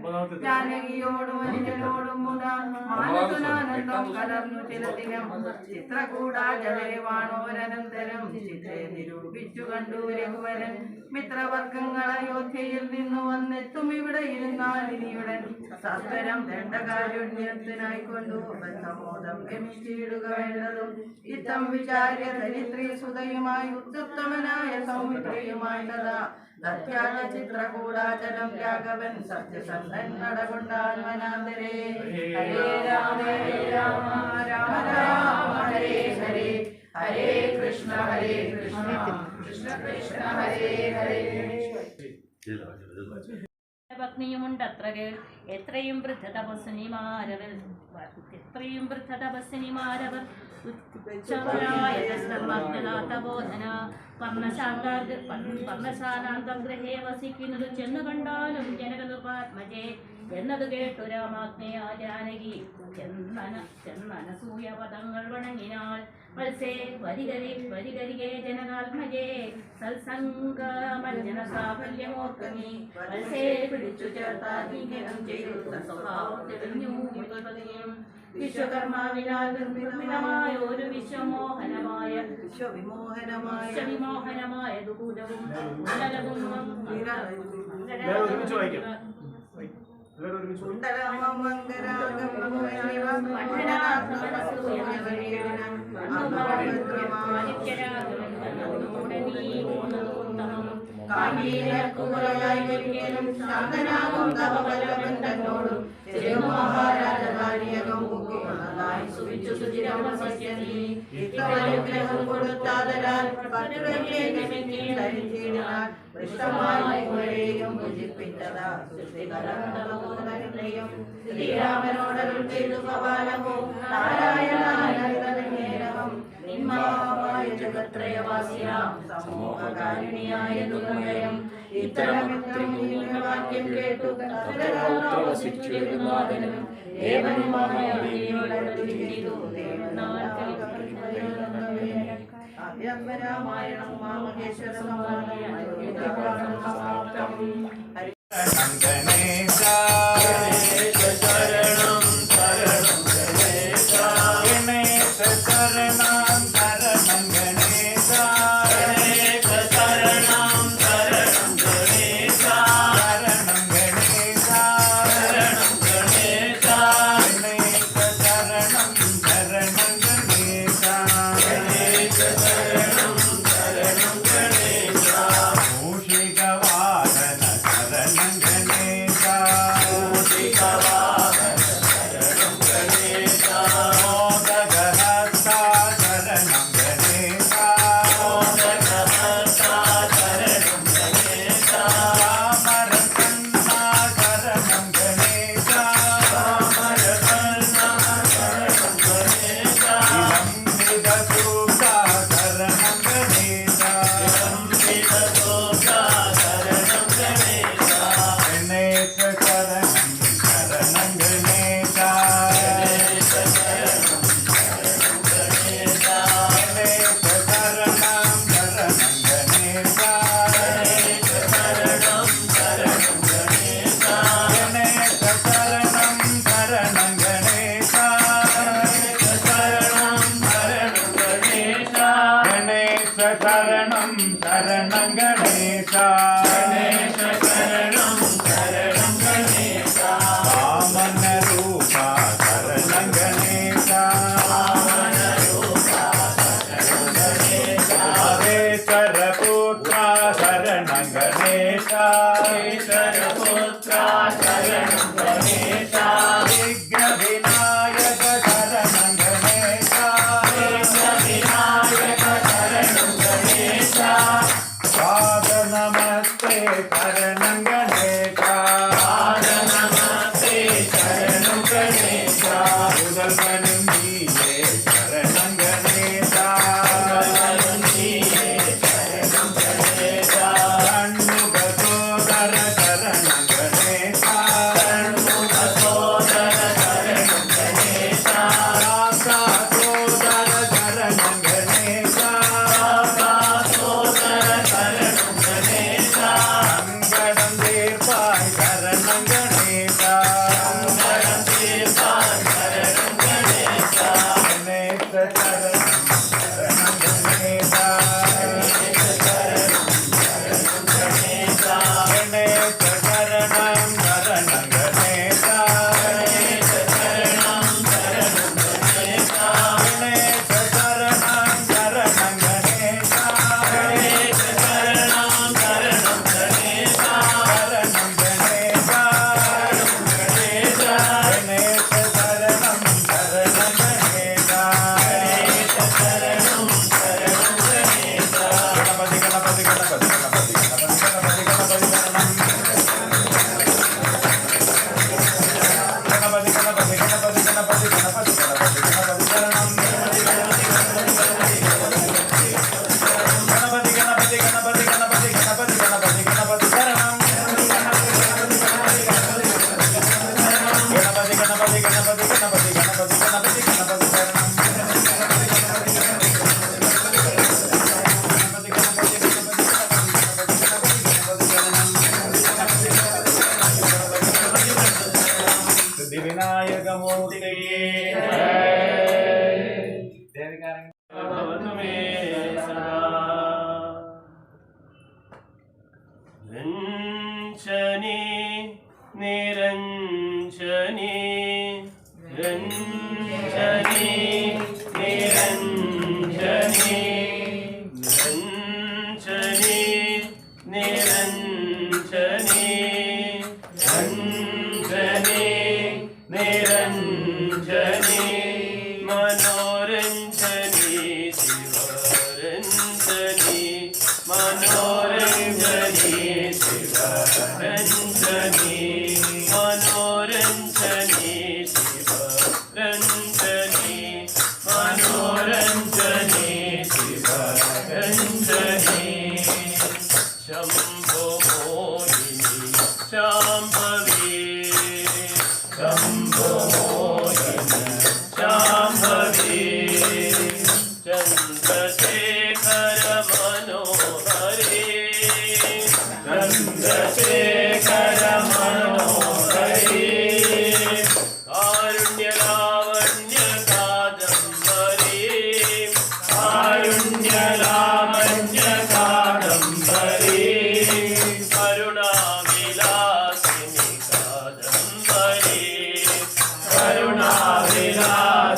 S3: ജാനകിയോടും അനുജനോടും മുതാ മാനസുനാനന്ദം കലർന്നു ചില ദിനം ചിത്രകൂടാചലേ വാണോരനന്തരം ചിത്രയെ നിരൂപിച്ചു കണ്ടു രഘുവരൻ മിത്രവർഗങ്ങൾ അയോധ്യയിൽ നിന്നു വന്നെത്തും ഇവിടെ ഇരുന്നാൽ ഇനിയുടൻ സത്വരം ദണ്ഡകാരുണ്യത്തിനായിക്കൊണ്ടു ബന്ധമോദം ഗമിച്ചിടുക വേണ്ടതും ഇത്തം വിചാര്യ ധരിത്രി സുതയുമായി ഉത്തമനായ സൗമിത്രയുമായി തഥാ ദത്യാജ ചിത്രകൂടാചലം രാഘവൻ സത്യസന്ധൻ നടകൊണ്ടാൻ വനാന്തരേ ഹരേ രാമ രാമ രാമ രാമ ഹരേ ഹരേ ഹരേ കൃഷ്ണ കൃഷ്ണ കൃഷ്ണ ഹരേ ഹരേ.
S1: പത്നിയുമുണ്ടത്ര എത്രയും വൃദ്ധ തപസ്സുനിമാരവർ തപോധന പർണശാലാന്തം ഗൃഹേ വസിക്കുന്നത് ചെന്നു കണ്ടാലും ജനകനുപാത്മജേ എന്നതു കേട്ടു രാമാജ്ഞയാ ജാനകി ചെന്നനസൂയ പദങ്ങൾ വണങ്ങിനാൾ വത്സേ വരികരികേ ജനകാത്മജേ സത്സംഗമഞ്ജന സാഫല്യമോർക്കമീ വത്സേ പിടിച്ചു ചേർത്താലിംഗനം ചെയ്തു സ്വഭാവം തെളിഞ്ഞു മുഖപതിയും വിശ്വകർമാവിനാൽ നിർമ്മിതമായ ഒരു വിശ്വവിമോഹനമായ ദൂരവും ഉന്നതവും ശ്രീരാമനോടരുൾ ചെയ്തു പവാലമോ നാരായണാനന്ദനേരവം നിന്മാമായ ജഗത്രയവാസിയാം സമൂഹകാരുണിയായ ദുർഗയം ഇത്തരമിത്രം വാക്യം കേട്ടു വസിച്ചിരുന്നാഥനും ദേവനുമായ രാമായണം മാമഹേശ്വര സമാപ്തം.
S6: शरणं शरणं गणेश गणेश शरणं शरणं गणेश वामन रूपा शरणं गणेश वामन रूपा शरणं गणेश हरेश्वर पुत्रा शरणं गणेश हरेश्वर पुत्रा शरणं गणेश विघ्न विनायक शरणं गणेश विघ्न विनायक शरणं गणेश पाद नमस्ते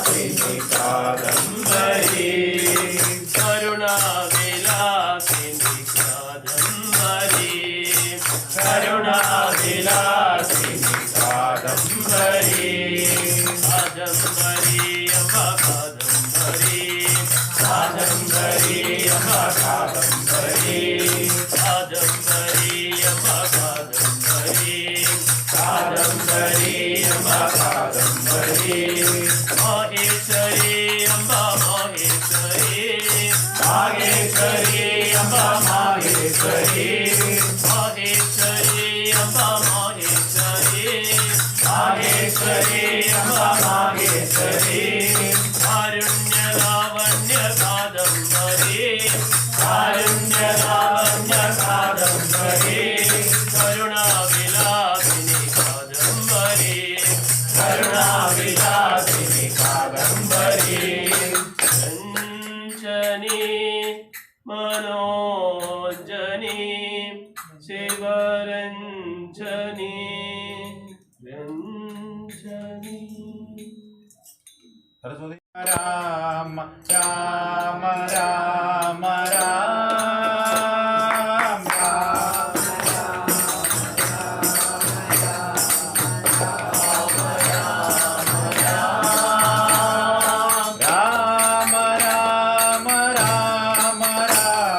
S6: കരുണാവിലാസിനി കാദംബരി
S5: കരുണാവിലാസിനി കാദംബരി
S6: കരുണാവിലാസിനി കാദംബരി
S5: കാദംബരി അമ്മ കാദംബരി
S6: കാദംബരി അമ്മ കാദംബരി
S5: കാദംബരി അമ്മ കാദംബരി
S6: കാദംബരി അമ്മ കാദംബരി
S5: മഹേശ്വരി അമ്മ മഹേശ്വരി
S6: മാഹേശ്വരി അമ്മ മാഹേശ്വരി
S5: മഹേശ്വരി അമ്മ മഹേശ്വരി
S6: മാഹേശ്വരി അമ്മ മാഹേശ്വരി
S5: കാരുണ്യലാവണ്യ കാദംബരി
S6: കാരുണ്യലാവണ്യ കാദംബരി
S5: കരുണാവിലാസിനി കാദംബരി
S6: കരുണാവിലാസിനി കാദംബരി
S5: രഞ്ജനി മനോജനി ശിവരഞ്ജനി രഞ്ജനി
S6: രാമ രാമ രാമ രാമ രാമ രാമ രാമ രാമ രാമ രാമ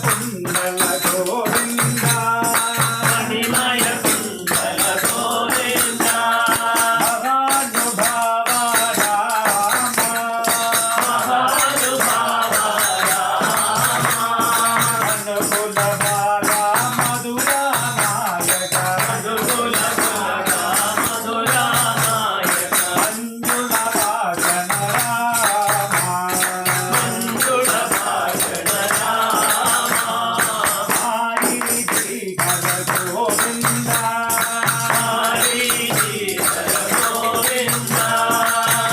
S6: കുണ്ടല ഗോവിന്ദ
S5: മണിമയ കുണ്ടല ഗോവിന്ദ
S6: മഹാനുഭാവ രാമ
S5: മഹാനുഭാവ രാമ
S6: അനുകുല ബാല മധുരാനായക
S5: മധുകുലകാര മധുരാനായക
S6: മഞ്ജുള ഭാഷണ രാമ
S5: മഞ്ജുളഭാഷണ രാമ
S6: ആരീതികര ഗോവിന്ദ
S5: ഹരിധര ഗോവിന്ദ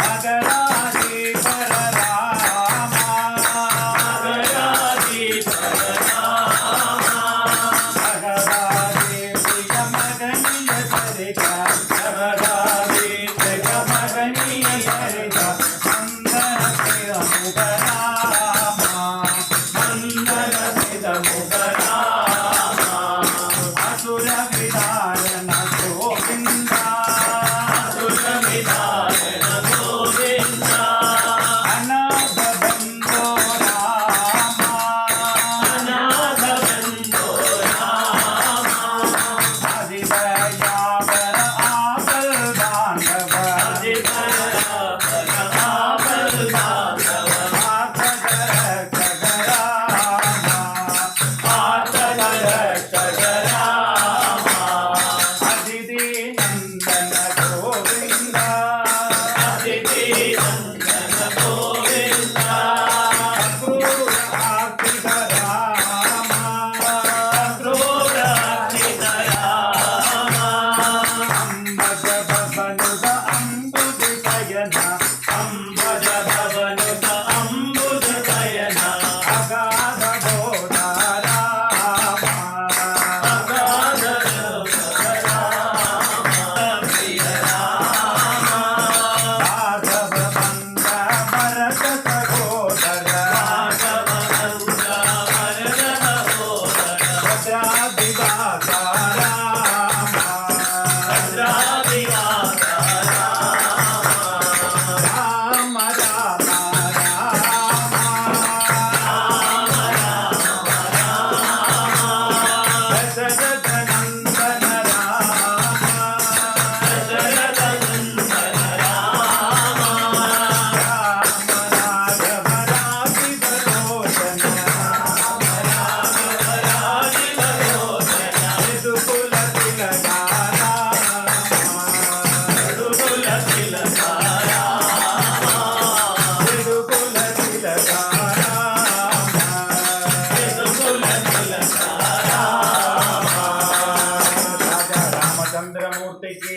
S6: നഗരാധീപര രാമ
S5: നഗരാധീപര രാമ
S6: ഭഗവാദേവിക മകനീയ സരിക ഭഗവാദേവിക മകനീയ സരിക നന്ദനസിത മുഖ രാമ നന്ദനസിത മുഖ രാമ അസുര വിധാരണ ഗോവിന്ദ
S5: സുരവിധാരണ ഗോവിന്ദ
S6: അനാഥ ബന്ധോ രാമ
S5: അനാഥബന്ധോ രാമ
S6: അതിദയാവര ആപൽ ബാന്ധവ
S5: അതിപരാപര ആപൽ ബാന്ധവ
S6: ആർത്തകരക്ഷക രാമ
S5: ആർത്തകരക്ഷക രാമ
S6: അതിഥി നന്ദന ഗോവിന്ദ
S5: അതിഥി നന്ദന ഗോവിന്ദ
S6: അക്രൂര ആർത്തിക രാമ
S5: ക്രൂരാർച്ചിത രാമ
S6: അംബജ ഭവനുത അംബുജ ശയന
S5: അംബജ ഭവനുത അംബുജ ശയന
S6: അഗാധ ബോധ രാമ
S5: പ്രിയ രാമ
S6: രാഘവ ബന്ധ ഭരത സഹോദര
S5: രാഘവനന്ദ ഭരത സഹോദര
S6: ഭദ്രാദിവാസ രാമ
S5: ഭദ്രാദിവാസ രാമ
S6: രാമ രാമ രാമ ദശരഥ നന്ദന രാമ
S5: ദശരഥനന്ദന രാമ
S6: രാമ രാഘവ രാഘവലോചന
S5: രാഘവരാജിവലോചന
S6: യദുകുല തിലക രാമ
S5: യദുകുല തിലക രാമ
S6: യദുകുല തിലക രാമ
S5: യദുകുല തിലക രാമ
S6: രാജാ രാമചന്ദ്രമൂർത്തിക്ക്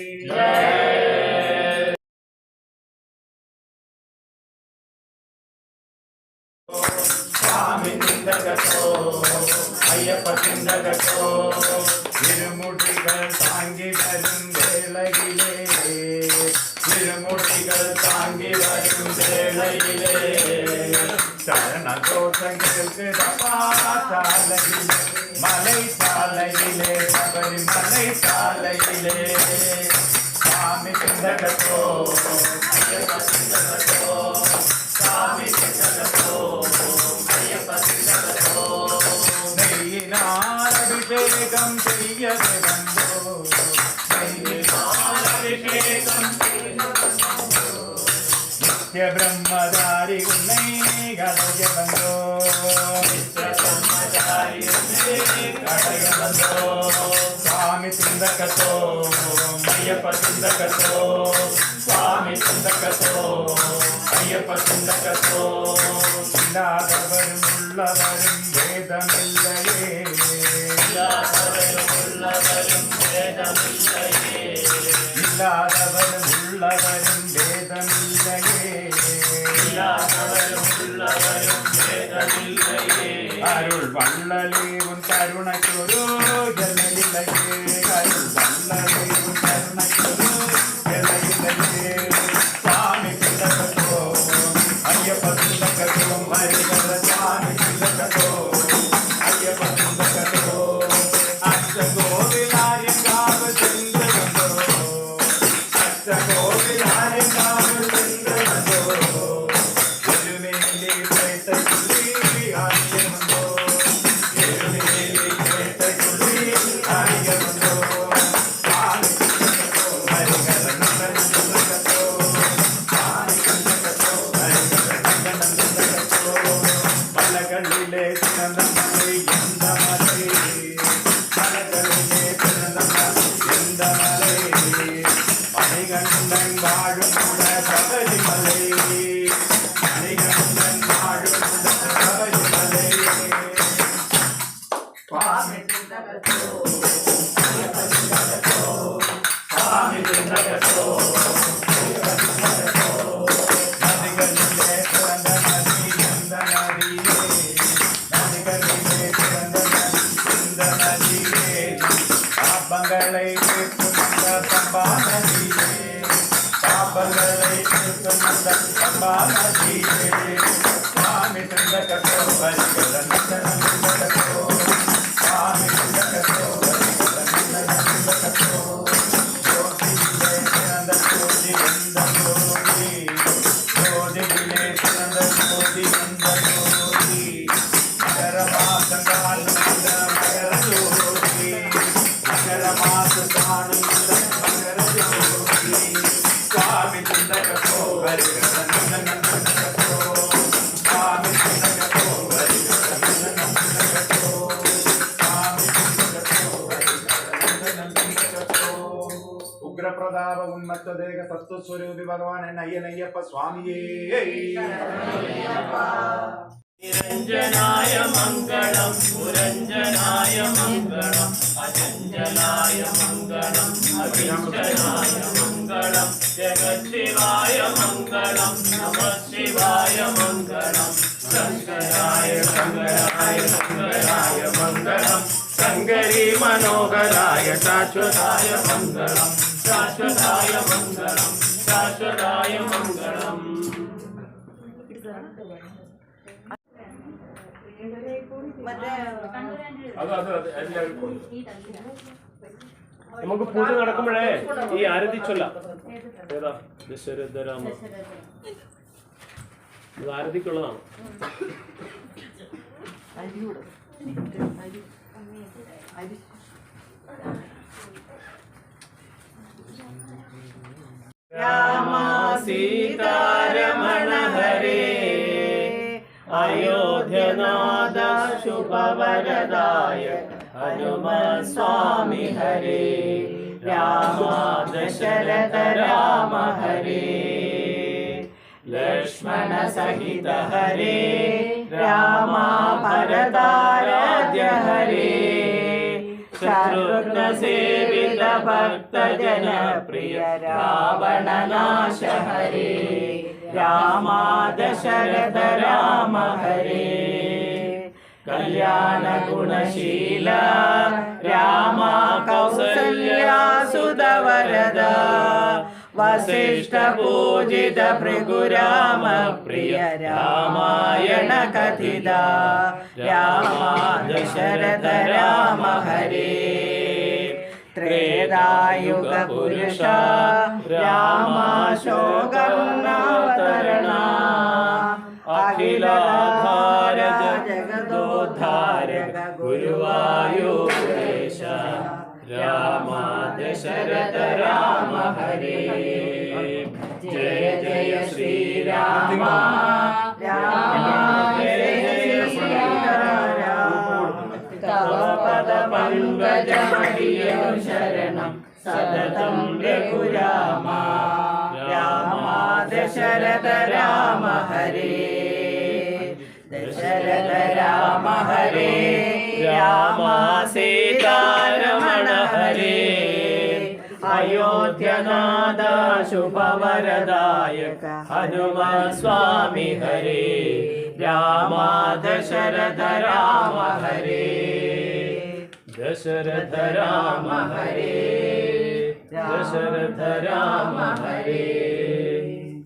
S6: സ്വാമി ചിന്തകത്തോ അയ്യപ്പ ചിന്തകത്തോ ഇരുമുടികൾ താങ്കി വരും വേളയിലേ ഇരുമുടികൾ താങ്കി വരും വേളയിലേ ശരണഘോഷം കേൾക്കുന്ന പാഠശാലയിലെ മലൈശാലയിലെ ശബരിമലൈ ശാലയിലെ സ്വാമി ചിന്തകത്തോ അയ്യപ്പ ചിന്തകത്തോ സ്വാമി ചിന്തകത്തോ അയ്യപ്പ ചിന്തകത്തോ നെയ്യിനാലഭിഷേകം ചെയ്യതെ കണ്ടോ നെയ്യിനാലഭിഷേകം നിത്യബ്രഹ്മചാരി ഉണ്ണൈ കടയ ബന്ധോ നിത്യബ്രഹ്മചാരി ഉണ്ണൈ കടയ ബന്ധോ സ്വാമി ചിന്തകത്തോ അയ്യപ്പ ചിന്തകത്തോ സ്വാമി ചിന്തകത്തോ അയ്യപ്പ ചിന്തകത്തോ ഇല്ലാതവരും ഉള്ളവരും ഭേദമില്ലയേ
S5: ഇല്ലാത്തവരും ഉള്ളവരും ഭേദമില്ലയേ
S6: ഇല്ലാതവരും ഉള്ളവരും ഭേദമില്ലയേ
S5: ഇല്ലാത്തവരും ഉള്ളവരും ഭേദമില്ലയേ
S6: അരുൾ വള്ളലേവും കരുണയ്ക്കൊരു ജലയിലയേ അരുൾ വള്ളലേവും കരുണയ്ക്കൊരു ജലയിലയേ സ്വാമി ചിന്തകത്തോ അയ്യപ്പ ചിന്തകത്തോ ഹരിഹര സ്വാമി ചിന്തകത്തോ അയ്യപ്പ ചിന്തകത്തോ അഷ്ടഗോവിലാര്യങ്കാവ് ചിന്തകത്തോ അഷ്ടഗോവിലാര്യങ്കാവ് ചിന്തകത്തോ ഒരുമേലി പ്രേതത്തിൽ ആദ്യമന്തോ വാഴുന്ന ശബരിമലേ മണികണ്ഠൻ വാഴുന്ന ശബരിമലേ സ്വാമി ചിന്തകത്തോ സ്വാമി ചിന്തകത്തോ നദികളിലെ പിറന്ന നദി ചിന്ത നദിയേ നദികളിലെ പിറന്ന നദി ചിന്ത നദിയേ പാപങ്ങളെ തീർക്കുന്നുണ്ട പമ്പാ നദിയേ പാപങ്ങളെ തീർക്കുന്നുണ്ട പമ്പാ നദിയേ സ്വാമി ചിന്തകത്തോ ഹരികര നന്ദന ചിന്തകത്തോ സ്വാമി ചിന്തകത്തോ ഹരികര നന്ദന ചിന്തകത്തോ ജ്യോതിയിലെ പിറന്ന ജ്യോതി എന്ത ജ്യോതി ജ്യോതിയിലെ പിറന്ന ജ്യോതി എന്ത ജ്യോതി മകരമാസം കാണുന്ന മകര ജ്യോതി മകരമാസം കാണുന്ന മകര ജ്യോതി സ്വാമി ചിന്തകത്തോ ഹരികര നന്ദന ചിന്തകത്തോ സ്വാമി ചിന്തകത്തോ ഹരികര നന്ദന ചിന്തകത്തോ സ്വാമി ചിന്തകത്തോ ഹരികര നന്ദന ചിന്തകത്തോ ഉഗ്രപ്രതാപ ഉന്മത്തദേഹ തത്വസ്വരൂപി ഭഗവാൻ അയ്യനയ്യപ്പ സ്വാമിയേ
S5: നിരഞ്ജനായ മംഗളം പുരഞ്ജനായ മംഗളം അജഞ്ജനായ മംഗളം അവിഞ്ചനായ മംഗളം ജഗശിവായ മംഗളം നമഃ ശിവായ മംഗളം ശങ്കരായ ശങ്കരായ ശങ്കരായ മംഗളം ശങ്കരി മനോഹരായ ശാശ്വതായ മംഗളം ശാശ്വതായ മംഗളം ശാശ്വതായ മംഗളം
S7: നമുക്ക് പൂജ നടക്കുമ്പോഴേ ഈ ആരതി ചൊല്ലാം. ഏതാ? ദശരഥരാമ. ഇത് ആരതിക്കുള്ളതാണ്.
S5: രാമ സീതാരമണ ഹരേ അയോധ്യനാഥ ശുഭവരദായ ഹനുമത് സ്വാമി ഹരേ രാമ ദശരഥ രാമ ഹരേ ലക്ഷ്മണ സഹിത ഹരേ രാമ ഭരതാരാധ്യ ഹരേ ശത്രുഘ്ന സേവിത ഭക്ത ജനപ്രിയ രാവണനാശ ഹരേ രാമ ദശരഥ രാമ ഹരേ കല്യാണ ഗുണശീല രാമ കൗസല്യാസുത വരദ വസിഷ്ഠ പൂജിത ഭൃഗുരാമ പ്രിയ രാമായണ കഥിത രാമ ദശരഥ രാമ ഹരേ ത്രേതായുഗ പുരുഷ രാമ ശോകർണാവതരണ അഖിലാധാര ജഗദോദ്ധാരക ഗുരുവായൂരേശ രാമ ദശരഥ രാമ ഹരേ ജയ ജയ ശ്രീരാമ രാമ ജയ ജയ ശ്രീരാമ തവ പദ പങ്കജമടിയോ ശരണം സതതം രഘുരാമ രാമ ദശരഥ രാമ ഹരേ ദശരഥ രാമ ഹരേ രാമ സീതാരമണ ഹരേ അയോധ്യനാഥ ശുഭവരദായക ഹനുമത് സ്വാമി ഹരേ രാമ ദശരഥ രാമ ഹരേ ദശരഥ രാമ ഹരേ ദശരഥ രാമ ഹരേ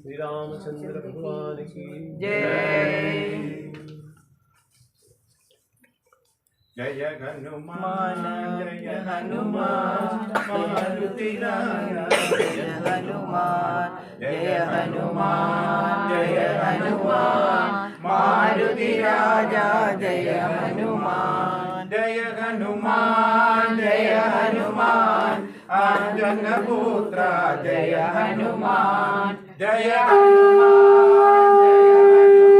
S5: ശ്രീരാമചന്ദ്ര ഭഗവാൻ കി ജയ
S6: ജയ ഹനുമാൻ ജയ ഹനുമാൻ മാരുതിരായ
S3: ജയ ഹനുമാൻ ജയ ഹനുമാൻ ജയ ഹനുമാൻ മാരുതി രാജ ജയ ഹനുമാൻ
S6: ജയ ഹനുമാൻ ജയ ഹനുമാൻ അഞ്ജനപുത്ര ജയ ഹനുമാൻ ജയ ഹനുമാൻ ജയ ഹനുമാൻ